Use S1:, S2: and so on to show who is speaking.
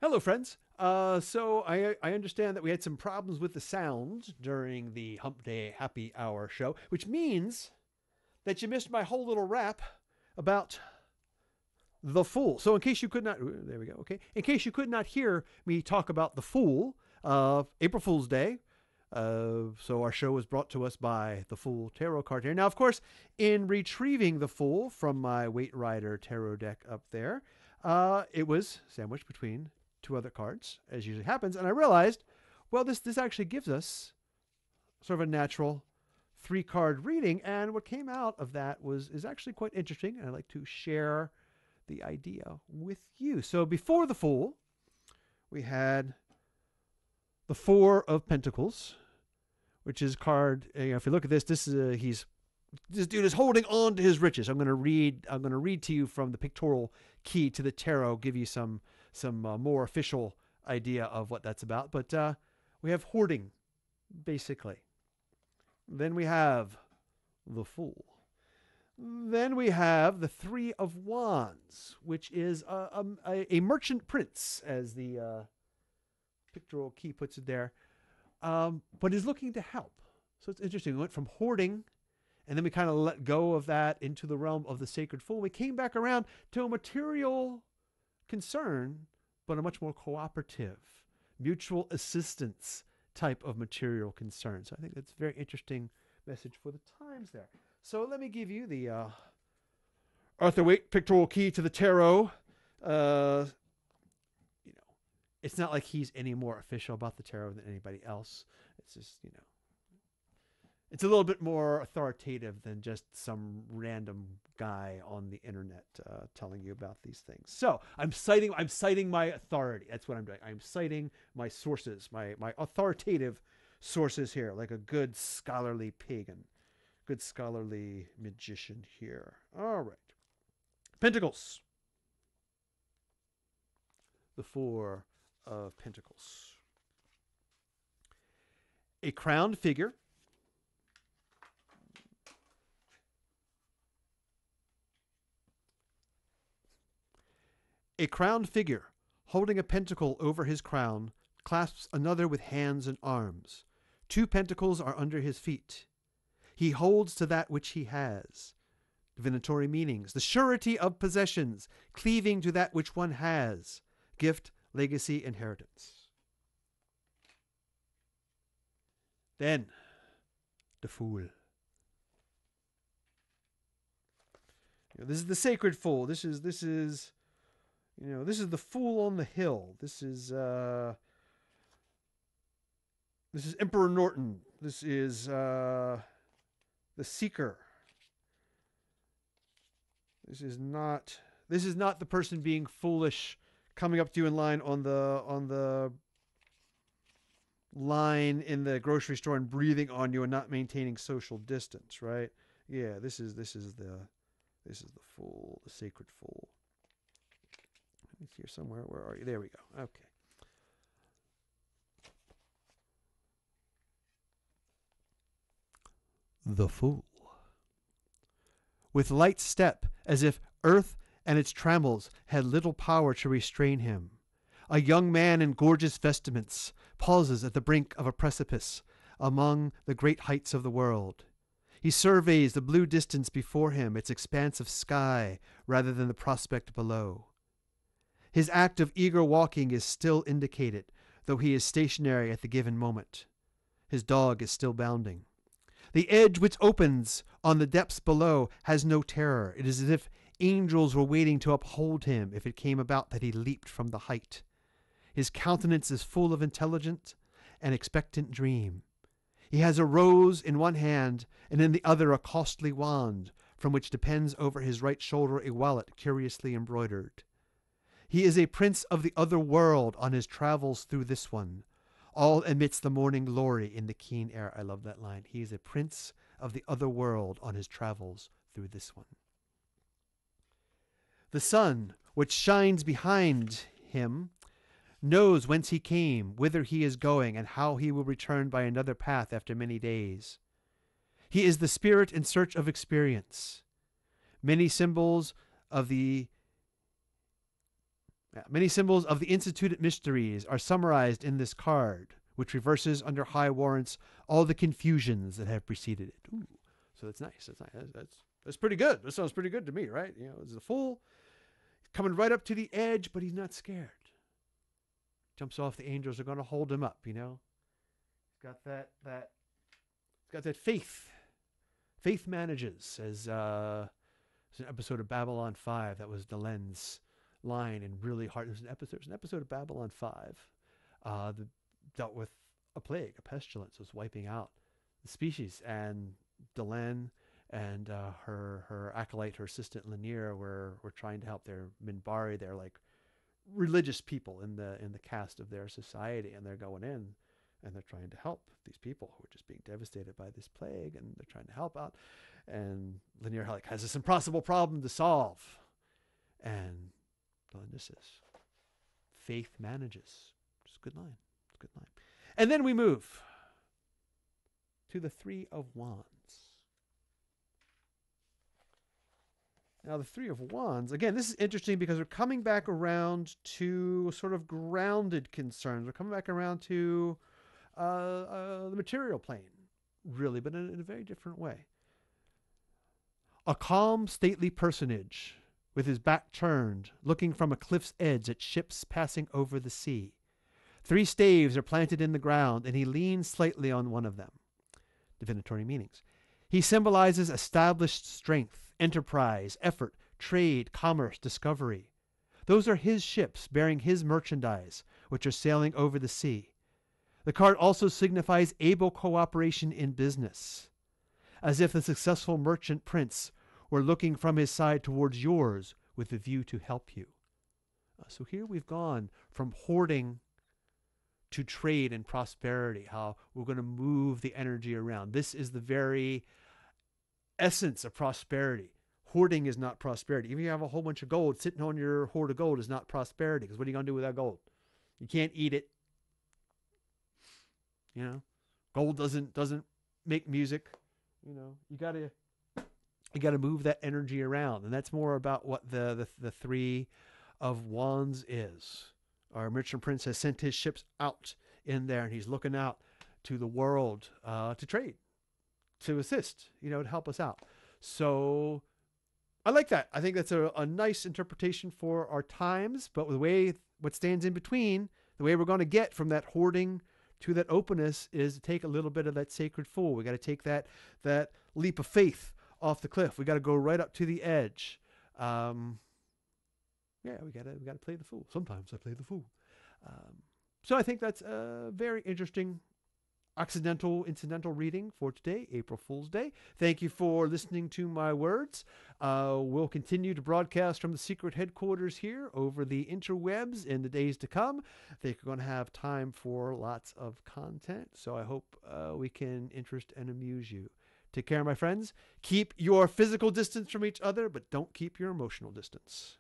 S1: Hello, friends. So I understand that we had some problems with the sound during the Hump Day Happy Hour show, which means that you missed my whole little rap about the Fool. So in case you could not, there we go. Okay, in case you could not hear me talk about the Fool, April Fool's Day. So our show was brought to us by the Fool Tarot card here. Now, of course, in retrieving the Fool from my Weight Rider tarot deck up there, it was sandwiched between two other cards, as usually happens, and I realized, well, this actually gives us sort of a natural three-card reading, and what came out of that is actually quite interesting, and I'd like to share the idea with you. So before the Fool, we had the Four of Pentacles, which is card. If you look at this, this dude is holding on to his riches. I'm going to read to you from the pictorial key to the tarot, give you some more official idea of what that's about. But we have hoarding, basically. Then we have the Fool. Then we have the Three of Wands, which is a merchant prince, as the pictorial key puts it there, but is looking to help. So it's interesting. We went from hoarding, and then we kind of let go of that into the realm of the sacred Fool. We came back around to a material concern, but a much more cooperative, mutual assistance type of material concern. So I think that's a very interesting message for the times there. So let me give you the Arthur Waite pictorial key to the tarot. It's not like he's any more official about the tarot than anybody else. It's just, it's a little bit more authoritative than just some random guy on the internet telling you about these things. So I'm citing my authority. That's what I'm doing. I'm citing my sources, my authoritative sources here, like a good scholarly pagan, good scholarly magician here. All right. Pentacles. The Four of Pentacles. A crowned figure. A crowned figure, holding a pentacle over his crown, clasps another with hands and arms. Two pentacles are under his feet. He holds to that which he has. Divinatory meanings. The surety of possessions, cleaving to that which one has. Gift, legacy, inheritance. Then, the Fool. This is the sacred Fool. This is the Fool on the hill. This is Emperor Norton. This is the Seeker. This is not the person being foolish, coming up to you in line on the line in the grocery store and breathing on you and not maintaining social distance, right? Yeah, this is the Fool, the sacred Fool. It's here somewhere. Where are you? There we go. Okay. The Fool. With light step, as if earth and its trammels had little power to restrain him, a young man in gorgeous vestments pauses at the brink of a precipice among the great heights of the world. He surveys the blue distance before him, its expanse of sky, rather than the prospect below. His act of eager walking is still indicated, though he is stationary at the given moment. His dog is still bounding. The edge which opens on the depths below has no terror. It is as if angels were waiting to uphold him if it came about that he leaped from the height. His countenance is full of intelligent and expectant dream. He has a rose in one hand, and in the other a costly wand, from which depends over his right shoulder a wallet curiously embroidered. He is a prince of the other world on his travels through this one, all amidst the morning glory in the keen air. I love that line. He is a prince of the other world on his travels through this one. The sun, which shines behind him, knows whence he came, whither he is going, and how he will return by another path after many days. He is the spirit in search of experience. Many symbols of the Yeah, many symbols of the instituted mysteries are summarized in this card, which reverses under high warrants all the confusions that have preceded it. Ooh, so that's nice. That's nice. That's pretty good. That sounds pretty good to me, right? You know, it's a fool coming right up to the edge, but he's not scared. Jumps off. The angels are going to hold him up. You know, he's got he's got that faith. Faith manages, as there's an episode of Babylon 5 that was Delen's line and really hard. There's an episode of Babylon 5 that dealt with a plague, a pestilence was wiping out the species, and Delen and her acolyte, her assistant Lanier, were trying to help their Minbari. They're like religious people in the cast of their society, and they're going in and they're trying to help these people who are just being devastated by this plague, and they're trying to help out. And Lanier like has this impossible problem to solve, and Delen just says, "Faith manages." It's a good line. It's a good line. And then we move to the Three of Wands. Now, the Three of Wands, again, this is interesting because we're coming back around to sort of grounded concerns. We're coming back around to the material plane, really, but in a very different way. A calm, stately personage with his back turned, looking from a cliff's edge at ships passing over the sea. 3 staves are planted in the ground, and he leans slightly on one of them. Divinatory meanings. He symbolizes established strength, enterprise, effort, trade, commerce, discovery. Those are his ships bearing his merchandise, which are sailing over the sea. The card also signifies able cooperation in business, as if the successful merchant prince were looking from his side towards yours with a view to help you. So here we've gone from hoarding to trade and prosperity, how we're going to move the energy around. This is the very essence of prosperity. Hoarding is not prosperity. Even if you have a whole bunch of gold, sitting on your hoard of gold is not prosperity, because what are you going to do with that gold? You can't eat it. You know, gold doesn't make music. You know, you got to move that energy around, and that's more about what the Three of Wands is. Our merchant prince has sent his ships out in there, and he's looking out to the world to trade, to assist, you know, to help us out. So I like that. I think that's a nice interpretation for our times, but the way what stands in between, the way we're going to get from that hoarding to that openness is to take a little bit of that sacred fool. We got to take that leap of faith off the cliff. We got to go right up to the edge. Yeah, we got to play the fool. Sometimes I play the fool. So I think that's a very interesting incidental reading for today, April Fool's Day. Thank you for listening to my words. We'll continue to broadcast from the secret headquarters here over the interwebs in the days to come. I think we're going to have time for lots of content, so I hope we can interest and amuse you. Take care, my friends. Keep your physical distance from each other, but don't keep your emotional distance.